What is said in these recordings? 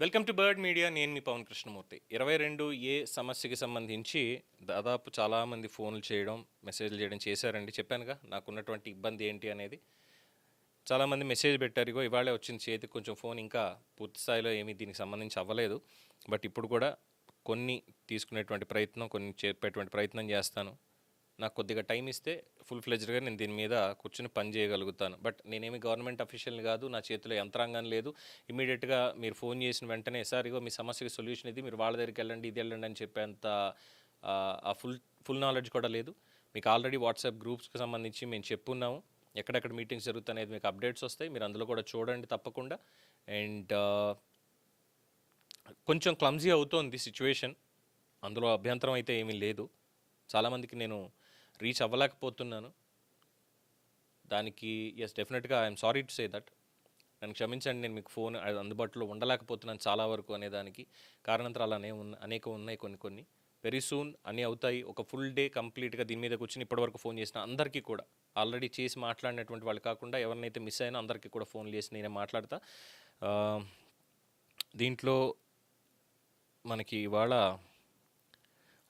Welcome to bird media. నేను మీ Pawan Krishnamurthy. 22A సమస్యకి సంబంధించి దాదాపు చాలామంది ఫోన్లు చేయడం, మెసేజ్లు చేయడం చేశారండి. చెప్పానుగా నాకున్నటువంటి ఇబ్బంది ఏంటి అనేది. చాలామంది మెసేజ్ పెట్టారు. ఇగో ఇవాళే వచ్చింది చేతికి కొంచెం ఫోన్. ఇంకా పూర్తి స్థాయిలో ఏమీ దీనికి సంబంధించి అవ్వలేదు. బట్ ఇప్పుడు కూడా కొన్ని తీసుకునేటువంటి ప్రయత్నం, కొన్ని చెప్పేటువంటి ప్రయత్నం చేస్తాను. నాకు కొద్దిగా టైం ఇస్తే ఫుల్ ఫ్లెజ్డ్గా నేను దీని మీద కూర్చొని పని చేయగలుగుతాను. బట్ నేనేమి గవర్నమెంట్ అఫీషియల్ని కాదు, నా చేతిలో యంత్రాంగం లేదు. ఇమీడియట్గా మీరు ఫోన్ చేసిన వెంటనే సార్ ఇగో మీ సమస్యకి సొల్యూషన్ ఇది, మీరు వాళ్ళ దగ్గరికి వెళ్ళండి, ఇది వెళ్ళండి అని చెప్పేంత ఆ ఫుల్ నాలెడ్జ్ కూడా లేదు. మీకు ఆల్రెడీ వాట్సాప్ గ్రూప్స్కి సంబంధించి మేము చెప్పున్నాము. ఎక్కడెక్కడ మీటింగ్స్ జరుగుతాయనేది మీకు అప్డేట్స్ వస్తాయి. మీరు అందులో కూడా చూడండి తప్పకుండా. అండ్ కొంచెం క్లమ్జీ అవుతోంది సిచ్యువేషన్, అందులో అభ్యంతరం అయితే ఏమీ లేదు. చాలామందికి నేను రీచ్ అవ్వలేకపోతున్నాను. దానికి డెఫినెట్గా I'm sorry to say that. నన్ను క్షమించండి, నేను మీకు ఫోన్ అందుబాటులో ఉండలేకపోతున్నాను చాలా వరకు అనేదానికి కారణాంతరాలు అనేక ఉన్నాయి. కొన్ని వెరీ సూన్ అన్నీ అవుతాయి. ఒక ఫుల్ డే కంప్లీట్గా దీని మీద కూర్చొని ఇప్పటివరకు ఫోన్ చేసిన అందరికీ కూడా, ఆల్రెడీ చేసి మాట్లాడినటువంటి వాళ్ళు కాకుండా ఎవరినైతే మిస్ అయినా అందరికీ కూడా ఫోన్ చేసి నేనే మాట్లాడతా. దీంట్లో మనకి ఇవాళ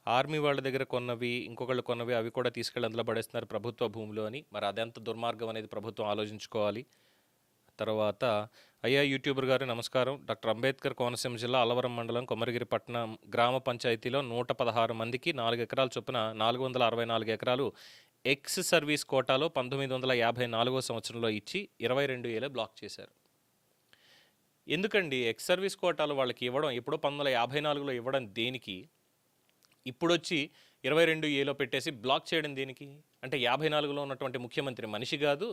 ఆర్మీ వాళ్ళ దగ్గర కొన్నవి, ఇంకొకళ్ళు కొన్నవి, అవి కూడా తీసుకెళ్ళి అందులో పడేస్తున్నారు ప్రభుత్వ భూమిలో అని. మరి అదెంత దుర్మార్గం అనేది ప్రభుత్వం ఆలోచించుకోవాలి. తర్వాత అయ్యా యూట్యూబర్ గారు నమస్కారం. డాక్టర్ అంబేద్కర్ కోనసీమ జిల్లా అల్లవరం మండలం కొమరగిరి పట్టణం గ్రామ పంచాయతీలో 116 మందికి 4 ఎకరాల చొప్పున 464 ఎకరాలు ఎక్స్ సర్వీస్ కోటాలో 1954 సంవత్సరంలో ఇచ్చి 22 బ్లాక్ చేశారు. ఎందుకండి ఎక్స్ సర్వీస్ కోటాలో వాళ్ళకి ఇవ్వడం? ఎప్పుడో 1954లో ఇవ్వడం దేనికి? ఇప్పుడు వచ్చి 22A పెట్టేసి బ్లాక్ చేయడం దేనికి? అంటే 54లో ఉన్నటువంటి ముఖ్యమంత్రి మనిషి కాదు,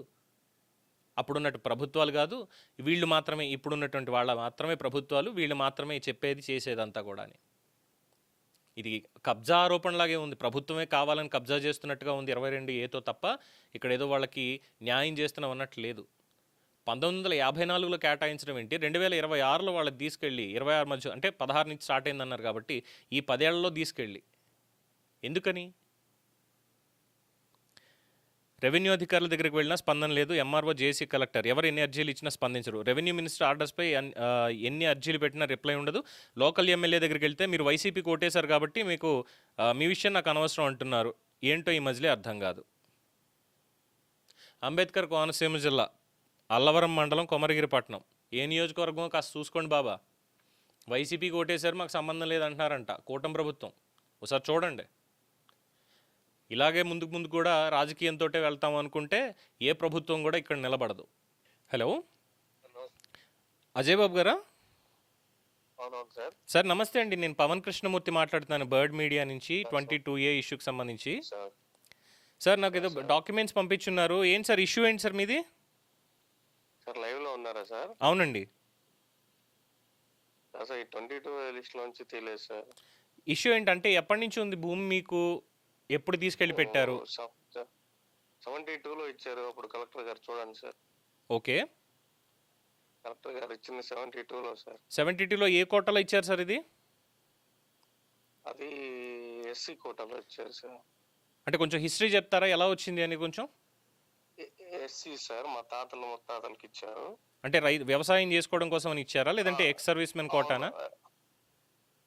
అప్పుడున్నట్టు ప్రభుత్వాలు కాదు, వీళ్ళు మాత్రమే, ఇప్పుడున్నటువంటి వాళ్ళ మాత్రమే ప్రభుత్వాలు, వీళ్ళు మాత్రమే చెప్పేది చేసేదంతా కూడా. ఇది కబ్జా ఆరోపణలాగే ఉంది. ప్రభుత్వమే కావాలని కబ్జా చేస్తున్నట్టుగా ఉంది 22Aతో తప్ప ఇక్కడ ఏదో వాళ్ళకి న్యాయం చేస్తున్నాం అన్నట్లు లేదు. 1954లో కేటాయించడం ఏంటి, 2026లో వాళ్ళకి తీసుకెళ్ళి 26 మధ్య అంటే 16 నుంచి స్టార్ట్ అయిందన్నారు కాబట్టి ఈ 10 ఏళ్లలో తీసుకెళ్ళి ఎందుకని? రెవెన్యూ అధికారుల దగ్గరికి వెళ్ళినా స్పందన లేదు. ఎంఆర్ఓ, జేసీ, కలెక్టర్ ఎవరు ఎన్ని అర్జీలు ఇచ్చినా స్పందించరు. రెవెన్యూ మినిస్టర్ ఆర్డర్స్పై ఎన్ని అర్జీలు పెట్టినా రిప్లై ఉండదు. లోకల్ ఎమ్మెల్యే దగ్గరికి వెళ్తే మీరు వైసీపీకి ఓటేశారు కాబట్టి మీకు మీ విషయం నాకు అనవసరం అంటున్నారు. ఏంటో ఈ మధ్యలో అర్థం కాదు. అంబేద్కర్ కోనసీమ జిల్లా అల్లవరం మండలం కొమరగిరి పట్టణం ఏ నియోజకవర్గం కాస్త చూసుకోండి బాబా. వైసీపీకి ఓటేశారు, మాకు సంబంధం లేదంటున్నారంట కూటమి ప్రభుత్వం. ఒకసారి చూడండి. ఇలాగే ముందు కూడా రాజకీయంతో వెళ్తాం అనుకుంటే ఏ ప్రభుత్వం కూడా ఇక్కడ నిలబడదు. హలో అజయ్ బాబు గారా? సార్ నమస్తే అండి, నేను పవన్ కృష్ణమూర్తి మాట్లాడుతున్నాను బర్డ్ మీడియా నుంచి. 22A ఇష్యూకి సంబంధించి. సార్ నాకు ఏదో డాక్యుమెంట్స్ పంపించున్నారు. ఏంటి సార్ ఇష్యూ ఏంటి సార్ మీది? సార్ లైవ్ లో ఉన్నారా సార్? అవునండి. సార్ ఈ 22 లిస్ట్ లోంచి తీయలేదు సార్. ఇష్యూ ఏంటంటే ఎప్పటి నుంచి ఉంది భూమి మీకు? ఎప్పుడు తీసుకెళ్ళి పెట్టారు? 72లో ఇచ్చారు. అప్పుడు కలెక్టర్ గారు చూడండి సార్. ఓకే, కలెక్టర్ గారు ఇచ్చింది 72లో సార్. 72లో ఏ కోటాలో ఇచ్చారు సార్ ఇది? అది ఎస్సీ కోటాలో ఇచ్చారు సార్. అంటే కొంచెం హిస్టరీ చెప్తారా ఎలా వచ్చింది అని? కొంచెం ఎస్సీ సార్, మా తాతలు ముత్తాతలకి ఇచ్చారు. అంటే వ్యవసాయం చేసుకోవడం కోసం అని ఇచ్చారా, లేదంటే ఎక్స్ సర్వీస్ మెన్ కోటానా?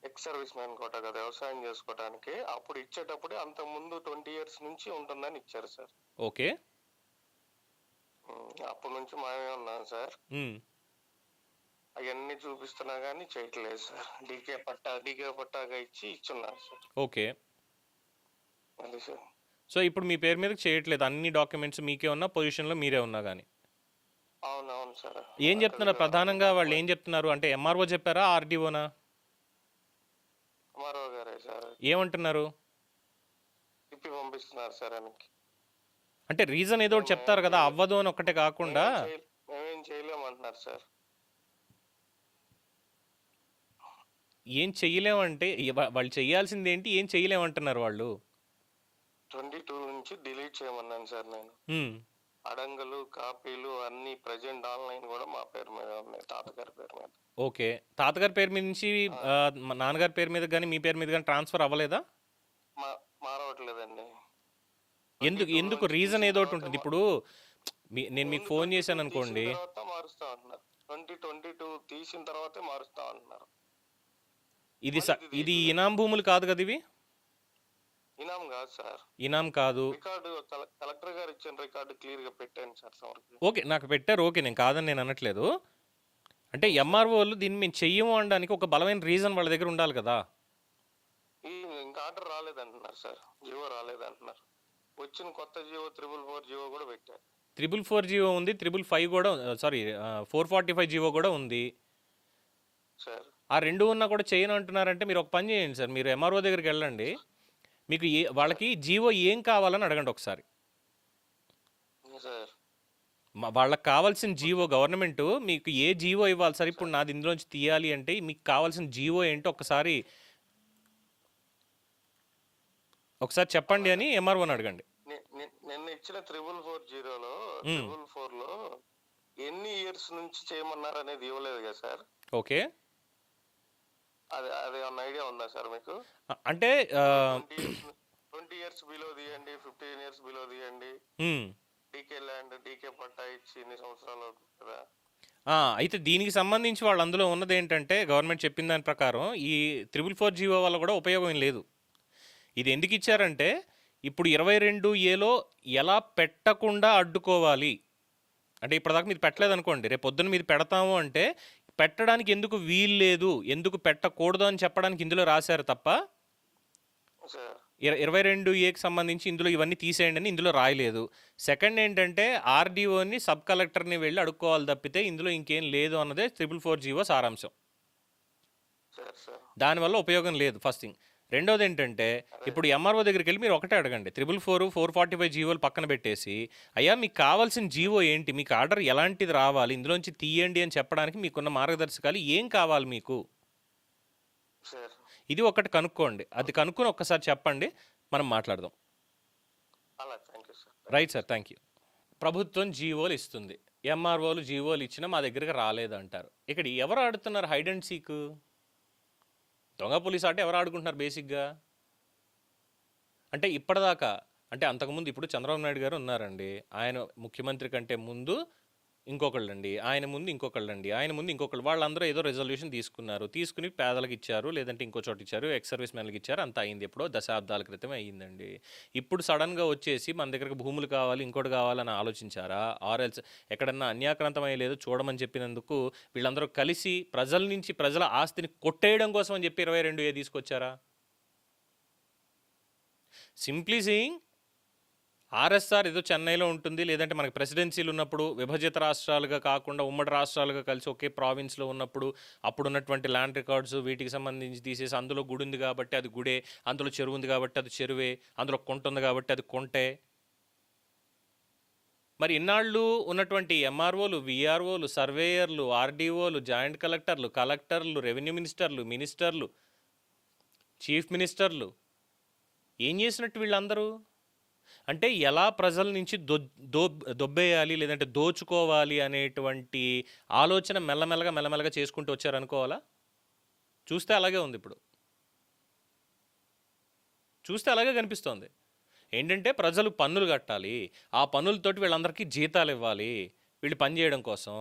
ఎక్స్ సర్వీస్ మ్యాన్ కోట కదా, వ్యవసాయం చేసుకోవడానికి. అప్పుడు ఇచ్చేటప్పుడే అంత ముందు 20 years నుంచి ఉంటుందని ఇచ్చారు సార్. ఓకే, అప్పటి నుంచి మేమే ఉన్నాం సార్. అవన్నీ చూపిస్తున్నా కానీ చేయట్లేదు సార్. డీకే పట్టాగా ఇచ్చున్నారు సార్. ఓకే, అది సార్. సో ఇప్పుడు మీ పేరు మీద చేయట్లేదు, అన్ని డాక్యుమెంట్స్ మీకే ఉన్నా, పొజిషన్లో మీరే ఉన్నా కానీ. అవునవును సార్. ఏం చెప్తున్నారు ప్రధానంగా వాళ్ళు? ఏం చెప్తున్నారు అంటే ఎంఆర్ఓ చెప్పారా, ఆర్డీఓనా? ఎంఆర్ఓ గారే సార్. ఏమంటున్నారు? తిప్పి పంపిస్తున్నారు సార్ ఆయనకి. అంటే రీజన్ ఏదో చెప్తారు కదా, అవ్వదు అని ఒక్కటే కాకుండా. మేమేం చేయలేమంటున్నారు సార్. ఏం చెయ్యలేమంటే వాళ్ళు చెయ్యాల్సింది ఏంటి? ఏం చెయ్యలేమంటున్నారు వాళ్ళు? 22 నుంచి డిలీట్ చేయమన్నాను సార్ నేను. అడంగలు, కాపీలు అన్ని ప్రెజెంట్ ఆన్లైన్ కూడా మా పేరు మీద ఉన్నాయి, తాతగారి పేరు మీద. ఓకే, తాతగారి పేరు మీద నుంచి నాన్నగారి పేరు మీద కానీ మీ పేరు మీద కానీ ట్రాన్స్ఫర్ అవ్వలేదా? మారవట్లేదండి. ఎందుకు రీజన్ ఏదో ఒకటి ఉంటుంది. ఇప్పుడు నేను మీకు ఫోన్ చేశాను అనుకోండి, మారుస్తా ఉంటున్నారు. 2022 తీసిన తర్వాతే మారుస్తా అంటున్నారు. ఇది మళ్ళీ ఇది ఇది తీయట్లేదు. ఇనాం భూములు కాదు కదా ఇవి? ఇనాం కాదు సార్, ఇనాం కాదు. రికార్డు కలెక్టర్ గారు ఇచ్చిన రికార్డు క్లియర్ గా పెట్టాను సార్ సమరికి. ఓకే, నాకు పెట్టారు, ఓకే, నేను కాదని నేను అనట్లేదు. అంటే ఎంఆర్ఓలు దీన్ని మేము చెయ్యము అనడానికి ఒక బలమైన రీజన్ వాళ్ళ దగ్గర ఉండాలి కదా. ఈ ఇంకా ఆర్డర్ రాలేదంటున్నారు సార్, జియో రాలేదంటున్నారు. వచ్చిన కొత్త జియో 444 జియో కూడా పెట్టారు. 444 జీవో ఉంది, 555 కూడా, సారీ 445 జీవో కూడా ఉంది. సార్ ఆ రెండు ఉన్నా కూడా చేయను అంటున్నారంటే మీరు ఒక పని చేయండి సార్, మీరు ఎంఆర్ఓ దగ్గరికి వెళ్ళండి, మీకు వాళ్ళకి జీవో ఏం కావాలని అడగండి ఒకసారి. సార్ వాళ్ళకి కావాల్సిన జీవో గవర్నమెంట్ మీకు ఏ జీవో ఇవ్వాలి సార్, ఇప్పుడు నాది ఇందులోంచి తీయాలి అంటే మీకు కావాల్సిన జీవో ఏంటో ఒకసారి చెప్పండి అని ఎంఆర్ఓని అడగండి. నిన్న ఇచ్చిన 444 444లో ఎన్ని ఇయర్స్ నుంచి చేయమన్నారు అనేది ఇవ్వలేదు కదా సార్. ఓకే, అది ఏమన్నా ఐడియా ఉందా సార్ మీకు? అంటే 20 ఇయర్స్ బిలో తీయండి, 15 ఇయర్స్ బిలో తీయండి, డీకే ల్యాండ్ డీకే పట్టా ఇచ్చి ఇన్ని సంవత్సరాలు అవుతుంది కదా. అయితే దీనికి సంబంధించి వాళ్ళు అందులో ఉన్నది ఏంటంటే గవర్నమెంట్ చెప్పిన దాని ప్రకారం ఈ 444 జీవో వల్ల కూడా ఉపయోగం ఏం లేదు. ఇది ఎందుకు ఇచ్చారంటే ఇప్పుడు 22A ఎలా పెట్టకుండా అడ్డుకోవాలి అంటే, ఇప్పటిదాకా మీరు పెట్టలేదు అనుకోండి, రేపు పొద్దున్న మీరు పెడతాము అంటే పెట్టడానికి ఎందుకు వీలు లేదు, ఎందుకు పెట్టకూడదు అని చెప్పడానికి ఇందులో రాశారు తప్ప 22Aకి సంబంధించి ఇందులో ఇవన్నీ తీసేయండి అని ఇందులో రాయలేదు. సెకండ్ ఏంటంటే ఆర్డీఓని సబ్ కలెక్టర్ని వెళ్ళి అడుక్కోవాలి తప్పితే ఇందులో ఇంకేం లేదు అన్నదే 444 జీవో సారాంశం. దానివల్ల ఉపయోగం లేదు ఫస్ట్ థింగ్. రెండోది ఏంటంటే ఇప్పుడు ఎంఆర్ఓ దగ్గరికి వెళ్ళి మీరు ఒకటే అడగండి, 444 445 జీవోలు పక్కన పెట్టేసి, అయ్యా మీకు కావాల్సిన జీవో ఏంటి, మీకు ఆర్డర్ ఎలాంటిది రావాలి, ఇందులోంచి తీయండి అని చెప్పడానికి మీకున్న మార్గదర్శకాలు ఏం కావాలి మీకు, ఇది ఒకటి కనుక్కోండి. అది కనుక్కొని ఒక్కసారి చెప్పండి, మనం మాట్లాడదాం. Right sir, thank you. ప్రభుత్వం జీవోలు ఇస్తుంది, ఎంఆర్ఓలు జీవోలు ఇచ్చినా మా దగ్గరికి రాలేదంటారు. ఇక్కడ ఎవరు ఆడుతున్నారు హైడ్ అండ్ సీక్? దొంగ పోలీస్ ఆట ఎవరు ఆడుకుంటున్నారు బేసిక్గా? అంటే ఇప్పటిదాకా, అంటే అంతకుముందు ఇప్పుడు చంద్రబాబు నాయుడు గారు ఉన్నారండి, ఆయన ముఖ్యమంత్రి కంటే ముందు ఇంకొకళ్ళండి, ఆయన ముందు ఇంకొకళ్ళండి, ఆయన ముందు ఇంకొకళ్ళు, వాళ్ళందరూ ఏదో రెజల్యూషన్ తీసుకుని పేదలకు ఇచ్చారు, లేదంటే ఇంకో చోట ఇచ్చారు, ఎక్స్ సర్వీస్ మ్యాన్లకు ఇచ్చారు, అంత అయింది, ఎప్పుడో దశాబ్దాల క్రితం అయ్యిందండి. ఇప్పుడు సడన్గా వచ్చేసి మన దగ్గరకు భూములు కావాలి, ఇంకోటి కావాలని ఆలోచించారా? ఆర్ఎల్స్ ఎక్కడన్నా అన్యాక్రాంతం అయ్యలేదో చూడమని చెప్పినందుకు వీళ్ళందరూ కలిసి ప్రజల ఆస్తిని కొట్టేయడం కోసం అని చెప్పి 22A తీసుకొచ్చారా? సింప్లీ సేయింగ్ ఆర్ఎస్ఆర్ ఏదో చెన్నైలో ఉంటుంది, లేదంటే మనకి ప్రెసిడెన్సీలు ఉన్నప్పుడు విభజిత రాష్ట్రాలుగా కాకుండా ఉమ్మడి రాష్ట్రాలుగా కలిసి ఒకే ప్రావిన్స్లో ఉన్నప్పుడు అప్పుడు ఉన్నటువంటి ల్యాండ్ రికార్డ్స్ వీటికి సంబంధించి తీసేసి అందులో గుడి ఉంది కాబట్టి అది గుడే, అందులో చెరువు ఉంది కాబట్టి అది చెరువే, అందులో కొంట ఉంది కాబట్టి అది కొంటే. మరి ఇన్నాళ్ళు ఉన్నటువంటి ఎంఆర్ఓలు, విఆర్ఓలు, సర్వేయర్లు, ఆర్డీఓలు, జాయింట్ కలెక్టర్లు, రెవెన్యూ మినిస్టర్లు, చీఫ్ మినిస్టర్లు ఏం చేసినట్టు వీళ్ళందరూ? అంటే ఎలా ప్రజల నుంచి దొబ్బేయాలి, లేదంటే దోచుకోవాలి అనేటువంటి ఆలోచన మెల్లమెల్లగా చేసుకుంటూ వచ్చారనుకోవాలా? చూస్తే అలాగే ఉంది, ఇప్పుడు చూస్తే అలాగే కనిపిస్తోంది. ఏంటంటే ప్రజలు పన్నులు కట్టాలి, ఆ పన్నులతోటి వీళ్ళందరికీ జీతాలు ఇవ్వాలి వీళ్ళు పని చేయడం కోసం.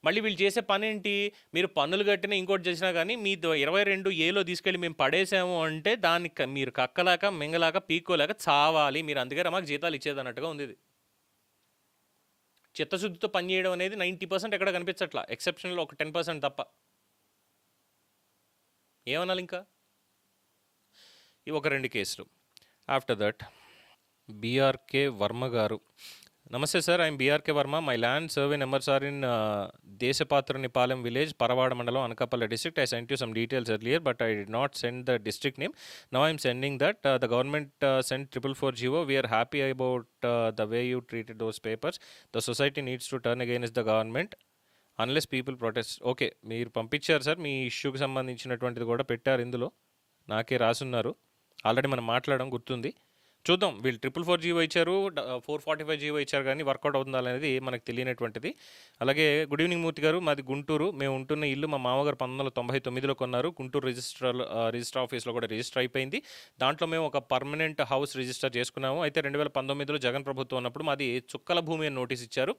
మళ్ళీ వీళ్ళు చేసే పని ఏంటి, మీరు పన్నులు కట్టినా ఇంకోటి చేసినా కానీ మీ 22A తీసుకెళ్ళి మేము పడేసాము అంటే దానికి మీరు కక్కలేక మింగలేక పీక్కోలేక చావాలి, మీరు అందుకే మాకు జీతాలు ఇచ్చేది అన్నట్టుగా ఉంది. ఇది చిత్తశుద్ధితో పనిచేయడం అనేది 90% ఎక్కడ కనిపించట్లా, ఎక్సెప్షన్లో ఒక 10% తప్ప. ఏమనాలి ఇంకా? ఇవి ఒక 2 కేసులు. ఆఫ్టర్ దట్ బీఆర్కే వర్మ గారు, నమస్తే sir, I'm BRK Varma. My land survey numbers are in Desapatrunipalem village, Paravada మండలం, Anakapalli district. I sent you some details earlier, but I did not send the district name. Now I'm sending that. The government sent 444 GO. We are happy about the way you treated those papers. The society needs to turn against the government unless people protest. Okay, మీరు పంపించారు sir, మీ ఇష్యూకి సంబంధించినటువంటిది కూడా పెట్టారు ఇందులో, నాకే రాసున్నారు, already మనం మాట్లాడడం గుర్తుంది. చూద్దాం. వీళ్ళు 444 జీవో ఇచ్చారు. 445 జీవో ఇచ్చారు కానీ వర్కౌట్ అవుతుందా అనేది మనకు తెలియనటువంటిది. అలాగే గుడ్ ఈవినింగ్ మూర్తి గారు. మాది గుంటూరు. మేము ఉంటున్న ఇల్లు మా మామగారు 1999లో కొన్నారు. గుంటూరు రిజిస్టర్ ఆఫీస్లో కూడా రిజిస్టర్ అయిపోయింది. దాంట్లో మేము ఒక పర్మనెంట్ హౌస్ రిజిస్టర్ చేసుకున్నాము. అయితే 2019లో జగన్ ప్రభుత్వం ఉన్నప్పుడు మాది చుక్కల భూమి అని నోటీస్ ఇచ్చారు.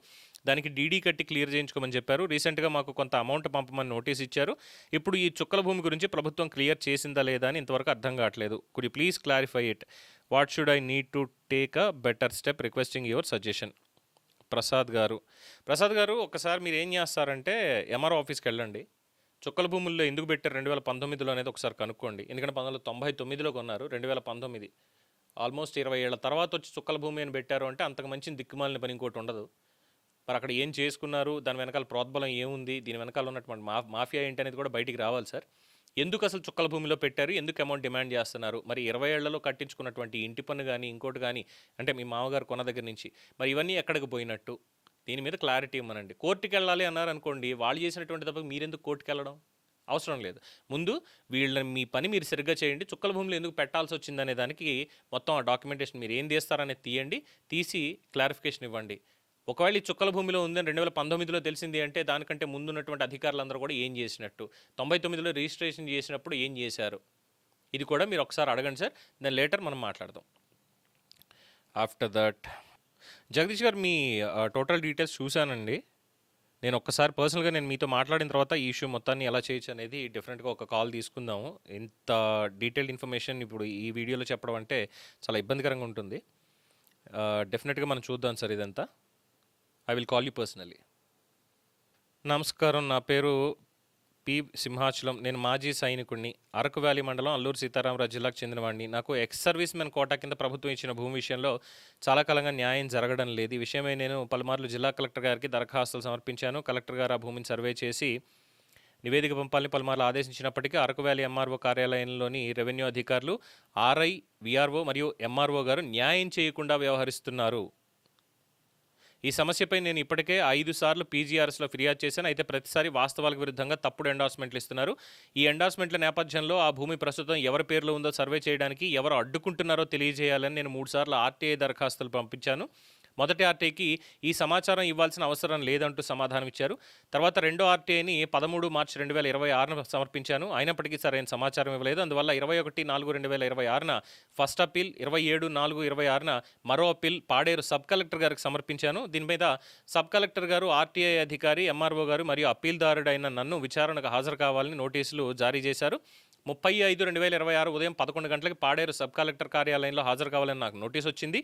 దానికి డీడీ కట్టి క్లియర్ చేయించుకోమని చెప్పారు. రీసెంట్గా మాకు కొంత అమౌంట్ పంపమని నోటీస్ ఇచ్చారు. ఇప్పుడు ఈ చుక్కల భూమి గురించి ప్రభుత్వం క్లియర్ చేసిందా లేదా అని ఇంతవరకు అర్థం కావట్లేదు. Could you please clarify it? What should I need to take a better step? Requesting your suggestion. Prasad గారు ఒకసారి మీరు ఏం చేస్తారంటే ఎంఆర్ఓ ఆఫీస్కి వెళ్ళండి. చుక్కల భూముల్లో ఎందుకు పెట్టారు 2019లో అనేది ఒకసారి కనుక్కోండి. ఎందుకంటే 1999లో కొన్నారు. 2019 ఆల్మోస్ట్ 20 ఏళ్ల తర్వాత వచ్చి చుక్కల భూమి అని పెట్టారు అంటే అంతకు మంచి దిక్కుమాలిన పని ఇంకోటి ఉండదు. మరి అక్కడ ఏం చేసుకున్నారు, దాని వెనకాల ప్రోద్బలం ఏముంది, దీని వెనకాల ఉన్నటువంటి మాఫియా ఏంటి అనేది కూడా బయటికి రావాలి సార్. ఎందుకు అసలు చుక్కల భూమిలో పెట్టారు, ఎందుకు అమౌంట్ డిమాండ్ చేస్తున్నారు? మరి 20 ఏళ్లలో కట్టించుకున్నటువంటి ఇంటి పన్ను కానీ ఇంకోటి కానీ, అంటే మీ మామగారు కొన్న దగ్గర నుంచి మరి ఇవన్నీ ఎక్కడికి పోయినట్టు, దీని మీద క్లారిటీ ఇవ్వమనండి. కోర్టుకి వెళ్ళాలి అన్నారు అనుకోండి, వాళ్ళు చేసినటువంటి తప్ప మీరెందుకు కోర్టుకి వెళ్ళడం అవసరం లేదు. ముందు వీళ్ళని మీ పని మీరు సరిగ్గా చేయండి. చుక్కల భూమిలో ఎందుకు పెట్టాల్సి వచ్చిందనే దానికి మొత్తం ఆ డాక్యుమెంటేషన్ మీరు ఏం తీస్తారనేది తీయండి, తీసి క్లారిఫికేషన్ ఇవ్వండి. ఒకవేళ ఈ చుక్కల భూమిలో ఉందని 2019లో తెలిసింది అంటే దానికంటే ముందున్నటువంటి అధికారులందరూ కూడా ఏం చేసినట్టు, 99లో రిజిస్ట్రేషన్ చేసినప్పుడు ఏం చేశారు, ఇది కూడా మీరు ఒకసారి అడగండి సార్. దాని లేటర్ మనం మాట్లాడదాం. ఆఫ్టర్ దట్ జగదీష్ గారు మీ టోటల్ డీటెయిల్స్ చూశానండి. నేను ఒక్కసారి పర్సనల్గా నేను మీతో మాట్లాడిన తర్వాత ఈ ఇష్యూ మొత్తాన్ని ఎలా చేయొచ్చు అనేది డెఫినెట్గా ఒక కాల్ తీసుకుందాము. ఇంత డీటెయిల్డ్ ఇన్ఫర్మేషన్ ఇప్పుడు ఈ వీడియోలో చెప్పడం అంటే చాలా ఇబ్బందికరంగా ఉంటుంది. డెఫినెట్గా మనం చూద్దాం సార్ ఇదంతా. I will call you personally. నమస్కారం, నా పేరు పి సింహాచలం. నేను మాజీ సైనికుడిని. అరకు వ్యాలీ మండలం, అల్లూరు సీతారామరాజు జిల్లాకు చెందినవాడిని. నాకు ఎక్స్ సర్వీస్ మెన్ కోటా కింద ప్రభుత్వం ఇచ్చిన భూమి విషయంలో చాలా కాలంగా న్యాయం జరగడం లేదు. ఈ విషయమై నేను పలుమార్లు జిల్లా కలెక్టర్ గారికి దరఖాస్తులు సమర్పించాను. కలెక్టర్ గారు ఆ భూమిని సర్వే చేసి నివేదిక పంపాలని పలుమార్లు ఆదేశించినప్పటికీ అరకు వ్యాలీ ఎంఆర్ఓ కార్యాలయంలోని రెవెన్యూ అధికారులు, ఆర్ఐ, విఆర్ఓ మరియు ఎంఆర్ఓ గారు న్యాయం చేయకుండా వ్యవహరిస్తున్నారు. ఈ సమస్యపై నేను ఇప్పటికే 5 సార్లు పీజీఆర్ఎస్లో ఫిర్యాదు చేశాను. అయితే ప్రతిసారి వాస్తవాలకు విరుద్ధంగా తప్పుడు ఎండార్స్మెంట్లు ఇస్తున్నారు. ఈ ఎండార్స్మెంట్ల నేపథ్యంలో ఆ భూమి ప్రస్తుతం ఎవరి పేర్లో ఉందో సర్వే చేయడానికి ఎవరు అడ్డుకుంటున్నారో తెలియజేయాలని నేను 3 సార్లు ఆర్టీఐ దరఖాస్తులు పంపించాను. మొదటి ఆర్టీఐకి ఈ సమాచారం ఇవ్వాల్సిన అవసరం లేదంటూ సమాధానం ఇచ్చారు. తర్వాత రెండో ఆర్టీఐని 13 మార్చి 2026న సమర్పించాను. అయినప్పటికీ సరైన సమాచారం ఇవ్వలేదు. అందువల్ల 21/4/2026న ఫస్ట్ అప్పీల్, 27/4/26న మరో అప్పీల్ పాడేరు సబ్ కలెక్టర్ గారికి సమర్పించాను. దీని మీద సబ్ కలెక్టర్ గారు, ఆర్టీఐ అధికారి, ఎంఆర్ఓ గారు మరియు అప్పీల్దారుడైన నన్ను విచారణకు హాజరు కావాలని నోటీసులు జారీ చేశారు. 30/5/2026 ఉదయం 11 గంటలకు పాడేరు సబ్ కలెక్టర్ కార్యాలయంలో హాజరు కావాలని నాకు నోటీస్ వచ్చింది.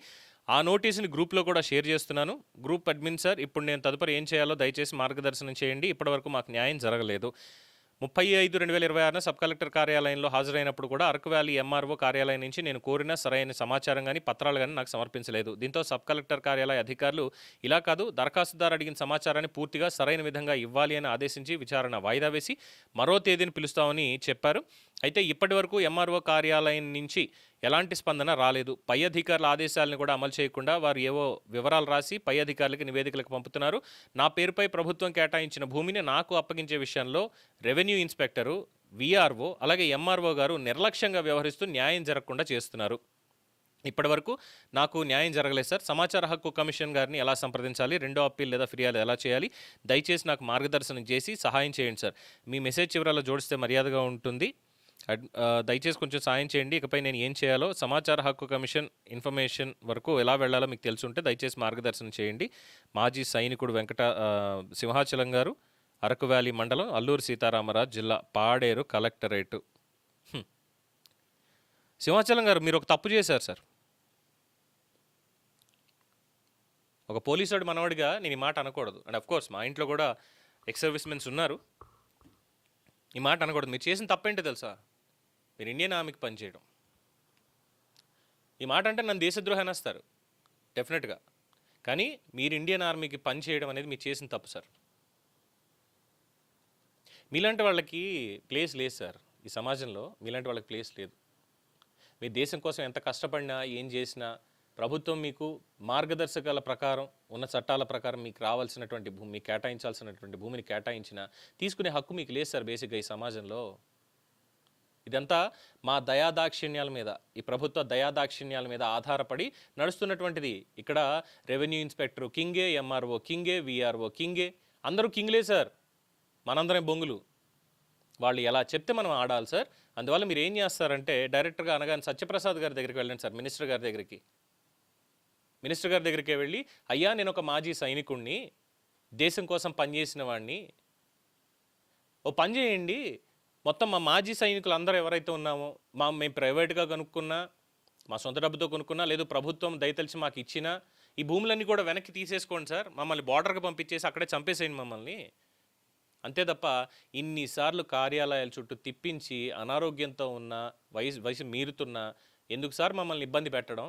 ఆ నోటీసుని గ్రూప్లో కూడా షేర్ చేస్తున్నాను. గ్రూప్ అడ్మిన్ సార్, ఇప్పుడు నేను తదుపరి ఏం చేయాలో దయచేసి మార్గదర్శనం చేయండి. ఇప్పటివరకు మాకు న్యాయం జరగలేదు. 30/5/2026న సబ్ కలెక్టర్ కార్యాలయంలో హాజరైనప్పుడు కూడా అరకు వ్యాలీ ఎంఆర్ఓ కార్యాలయం నుంచి నేను కోరిన సరైన సమాచారం కానీ పత్రాలు కానీ నాకు సమర్పించలేదు. దీంతో సబ్ కలెక్టర్ కార్యాలయ అధికారులు ఇలా కాదు, దరఖాస్తుదారు అడిగిన సమాచారాన్ని పూర్తిగా సరైన విధంగా ఇవ్వాలి అని ఆదేశించి విచారణ వాయిదా వేసి మరో తేదీని పిలుస్తామని చెప్పారు. అయితే ఇప్పటి వరకు ఎంఆర్ఓ కార్యాలయం నుంచి ఎలాంటి స్పందన రాలేదు. పై అధికారుల ఆదేశాలను కూడా అమలు చేయకుండా వారు ఏవో వివరాలు రాసి పై అధికారులకి నివేదికలకు పంపుతున్నారు. నా పేరుపై ప్రభుత్వం కేటాయించిన భూమిని నాకు అప్పగించే విషయంలో రెవెన్యూ ఇన్స్పెక్టరు, విఆర్ఓ అలాగే ఎంఆర్ఓ గారు నిర్లక్ష్యంగా వ్యవహరిస్తూ న్యాయం జరగకుండా చేస్తున్నారు. ఇప్పటివరకు నాకు న్యాయం జరగలేదు సార్. సమాచార హక్కు కమిషన్ గారిని ఎలా సంప్రదించాలి, రెండో అప్పీల్ లేదా ఫిర్యాదు ఎలా చేయాలి, దయచేసి నాకు మార్గదర్శనం చేసి సహాయం చేయండి సార్. మీ మెసేజ్ చివరలో జోడిస్తే మర్యాదగా ఉంటుంది. దయచేసి కొంచెం సాయం చేయండి. ఇకపై నేను ఏం చేయాలో, సమాచార హక్కు కమిషన్ ఇన్ఫర్మేషన్ వరకు ఎలా వెళ్లాలో మీకు తెలుసుంటే దయచేసి మార్గదర్శనం చేయండి. మాజీ సైనికుడు సింహాచలం గారు, అరకు వ్యాలీ మండలం, అల్లూరు సీతారామరాజు జిల్లా, పాడేరు కలెక్టరేటు. సింహాచలం గారు, మీరు ఒక తప్పు చేశారు సార్. ఒక పోలీసుడు మనవాడిగా నేను ఈ మాట అనకూడదు. అండ్ అఫ్కోర్స్ మా ఇంట్లో కూడా ఎక్స్ సర్వీస్ మెన్స్ ఉన్నారు. ఈ మాట అనకూడదు. మీరు చేసిన తప్పేంటో తెలుసా? మీరు ఇండియన్ ఆర్మీకి పనిచేయడం. ఈ మాట అంటే నన్ను దేశద్రోహి అనేస్తారు డెఫినెట్గా. కానీ మీరు ఇండియన్ ఆర్మీకి పనిచేయడం అనేది మీరు చేసిన తప్పు సార్. మీలాంటి వాళ్ళకి ప్లేస్ లేదు సార్ ఈ సమాజంలో. మీలాంటి వాళ్ళకి ప్లేస్ లేదు. మీ దేశం కోసం ఎంత కష్టపడినా, ఏం చేసినా ప్రభుత్వం మీకు మార్గదర్శకాల ప్రకారం, ఉన్న చట్టాల ప్రకారం మీకు రావాల్సినటువంటి భూమి, మీకు కేటాయించాల్సినటువంటి భూమిని కేటాయించినా తీసుకునే హక్కు మీకు లేదు సార్ బేసిక్గా ఈ సమాజంలో. ఇదంతా మా దయాదాక్షిణ్యాల మీద, ఈ ప్రభుత్వ దయాదాక్షిణ్యాల మీద ఆధారపడి నడుస్తున్నటువంటిది. ఇక్కడ రెవెన్యూ ఇన్స్పెక్టరు కింగే, ఎంఆర్ఓ కింగే, విఆర్ఓ కింగే, అందరూ కింగ్లే సార్, మనందరం బొంగులు. వాళ్ళు ఎలా చెప్తే మనం ఆడాలి సార్. అందువల్ల మీరు ఏం చేస్తారంటే డైరెక్టర్గా అనగానే సత్యప్రసాద్ గారి దగ్గరికి వెళ్ళండి సార్, మినిస్టర్ గారి దగ్గరికి. మినిస్టర్ గారి దగ్గరికి వెళ్ళి, అయ్యా నేను ఒక మాజీ సైనికుణ్ణి, దేశం కోసం పనిచేసిన వాడిని, ఓ పని చేయండి, మొత్తం మా మాజీ సైనికులు అందరూ ఎవరైతే ఉన్నామో, మేము ప్రైవేట్గా కొనుక్కున్నా, మా సొంత డబ్బుతో కొనుక్కున్నా, లేదు ప్రభుత్వం దయతలిచి మాకు ఇచ్చినా, ఈ భూములన్నీ కూడా వెనక్కి తీసేసుకోండి సార్, మమ్మల్ని బార్డర్కి పంపించేసి అక్కడే చంపేసేయండి మమ్మల్ని. అంతే తప్ప ఇన్నిసార్లు కార్యాలయాల చుట్టూ తిప్పించి అనారోగ్యంతో ఉన్న, వయసు మీరుతున్నా ఎందుకు సార్ మమ్మల్ని ఇబ్బంది పెట్టడం?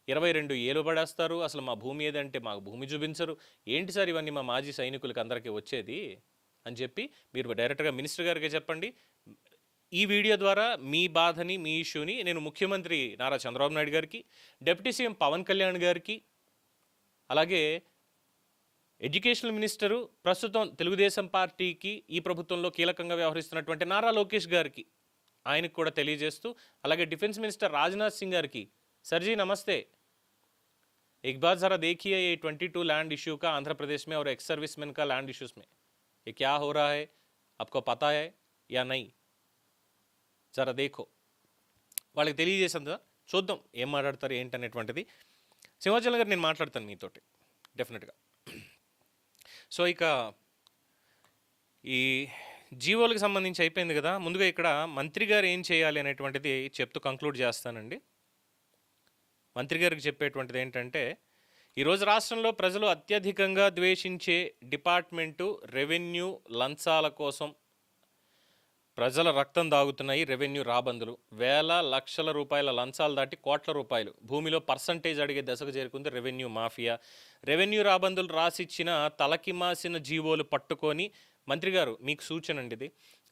22 ఏళ్ళు పడేస్తారు, అసలు మా భూమి ఏదంటే మాకు భూమి చూపించరు, ఏంటి సార్ ఇవన్నీ మా మాజీ సైనికులకి అందరికీ వచ్చేది అని చెప్పి మీరు డైరెక్ట్గా మినిస్టర్ గారికి చెప్పండి. ఈ వీడియో ద్వారా మీ బాధని, మీ ఇష్యూని నేను ముఖ్యమంత్రి నారా చంద్రబాబు నాయుడు గారికి, డిప్యూటీ సీఎం పవన్ కళ్యాణ్ గారికి, అలాగే ఎడ్యుకేషనల్ మినిస్టరు ప్రస్తుతం తెలుగుదేశం పార్టీకి ఈ ప్రభుత్వంలో కీలకంగా వ్యవహరిస్తున్నటువంటి నారా లోకేష్ గారికి, ఆయనకు కూడా తెలియజేస్తూ, అలాగే డిఫెన్స్ మినిస్టర్ రాజ్నాథ్ సింగ్ గారికి, सर जी नमस्ते, एक बार ज़रा देखिए ये 22 लैंड इशू का आंध्र प्रदेश में और एक्स सर्विसमैन का लैंड इश्यूज़ में ये क्या हो रहा है, आपको पता है या नहीं, ज़रा देखो. వాళ్ళకి తెలియజేసిందా చూద్దాం ఏం మాట్లాడతారు ఏంటనేటువంటిది. సింహాచలం గారు నేను మాట్లాడతాను మీతోటి డెఫినెట్గా. సో ఇక ఈ జీవోలకు సంబంధించి అయిపోయింది కదా, ముందుగా ఇక్కడ మంత్రి గారు ఏం చేయాలి అనేటువంటిది చెప్తూ కంక్లూడ్ చేస్తానండి. మంత్రి గారికి చెప్పేటువంటిది ఏంటంటే, ఈరోజు రాష్ట్రంలో ప్రజలు అత్యధికంగా ద్వేషించే డిపార్ట్మెంటు రెవెన్యూ. లంచాల కోసం ప్రజల రక్తం దాగుతున్నాయి రెవెన్యూ రాబందులు. వేల లక్షల రూపాయల లంచాలు దాటి కోట్ల రూపాయలు భూమిలో పర్సంటేజ్ అడిగే దశకు చేరుకుంది రెవెన్యూ మాఫియా. రెవెన్యూ రాబందులు రాసిచ్చిన తలకి మాసిన జీవోలు పట్టుకొని, మంత్రి గారు మీకు సూచన అండి ఇది,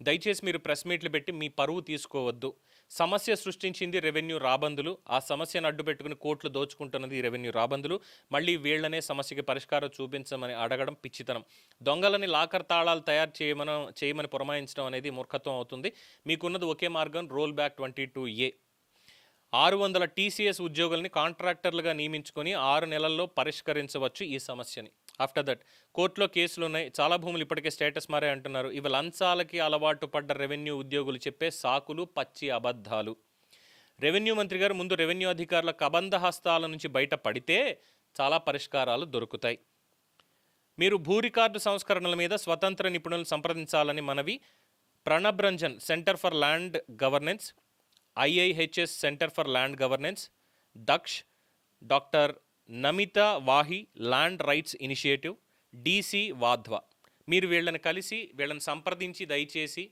దయచేసి మీరు ప్రెస్ మీట్లు పెట్టి మీ పరువు తీసుకోవద్దు. సమస్య సృష్టించింది రెవెన్యూ రాబందులు, ఆ సమస్యను అడ్డు పెట్టుకుని కోట్లు దోచుకుంటున్నది ఈ రెవెన్యూ రాబందులు. మళ్ళీ వీళ్లనే సమస్యకి పరిష్కారం చూపించమని అడగడం పిచ్చితనం. దొంగలని లాకర్ తాళాలు తయారు చేయమని పురమాయించడం అనేది మూర్ఖత్వం అవుతుంది. మీకున్నది ఒకే మార్గం, రోల్ బ్యాక్ 22A. 600 TCS ఉద్యోగుల్ని కాంట్రాక్టర్లుగా నియమించుకొని 6 నెలల్లో పరిష్కరించవచ్చు ఈ సమస్యని. ఆఫ్టర్ దట్ కోర్టులో కేసులు ఉన్నాయి, చాలా భూములు ఇప్పటికే స్టేటస్ మారే అంటున్నారు. ఇవి లంచాలకి అలవాటు పడ్డ రెవెన్యూ ఉద్యోగులు చెప్పే సాకులు, పచ్చి అబద్ధాలు. రెవెన్యూ మంత్రి గారు ముందు రెవెన్యూ అధికారుల కబంధ హస్తాల నుంచి బయట పడితే చాలా పరిష్కారాలు దొరుకుతాయి. మీరు భూ రికార్డు సంస్కరణల మీద స్వతంత్ర నిపుణులను సంప్రదించాలని మనవి. Pranab Ranjan, centre for land governance, IIHS centre for land governance, Daksh, doctor Namita Wahi, land rights initiative, DC Wadhwa. మీరు వీళ్ళని కలిసి వీళ్ళని సంప్రదించి దయచేసి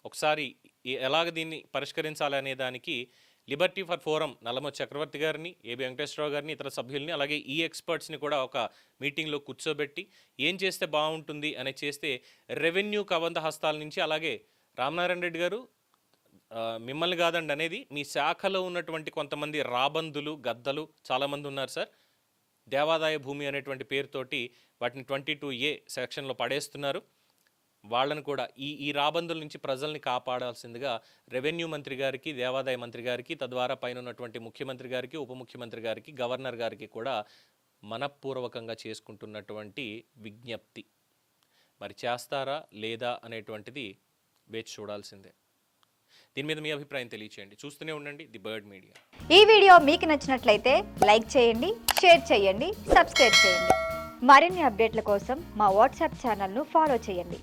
ఒకసారి ఎలాగ దీన్ని పరిష్కరించాలి అనే దానికి లిబర్టీ ఫర్ ఫోరం నల్లమ చక్రవర్తి గారిని, ఏబి వెంకటేశ్వరరావు గారిని, ఇతర సభ్యుల్ని, అలాగే ఈ ఎక్స్పర్ట్స్ని కూడా ఒక మీటింగ్లో కూర్చోబెట్టి ఏం చేస్తే బాగుంటుంది అని చేస్తే రెవెన్యూ కబంధ హస్తాల నుంచి, అలాగే రామనారాయణ రెడ్డి గారు మిమ్మల్ని కాదండి అనేది, మీ శాఖలో ఉన్నటువంటి కొంతమంది రాబందులు, గద్దలు చాలామంది ఉన్నారు సార్. దేవాదాయ భూమి అనేటువంటి పేరుతోటి వాటిని 22A సెక్షన్లో పడేస్తున్నారు. వాళ్ళని కూడా ఈ రాబందుల నుంచి ప్రజల్ని కాపాడాల్సిందిగా రెవెన్యూ మంత్రి గారికి, దేవాదాయ మంత్రి గారికి, తద్వారా పైన ఉన్నటువంటి ముఖ్యమంత్రి గారికి, ఉప ముఖ్యమంత్రి గారికి, గవర్నర్ గారికి కూడా మనపూర్వకంగా చేసుకుంటున్నటువంటి విజ్ఞప్తి. మరి చేస్తారా లేదా అనేటువంటిది వేచి చూడాల్సిందే. దీని మీద మీ అభిప్రాయం తెలియచేయండి. చూస్తూనే ఉండండి ది బర్డ్ మీడియా. ఈ వీడియో మీకు నచ్చినట్లయితే లైక్ చేయండి, షేర్ చేయండి, సబ్స్క్రైబ్ చేయండి. మరిన్ని అప్డేట్ల కోసం మా వాట్సాప్ ఛానల్ను ఫాలో చేయండి.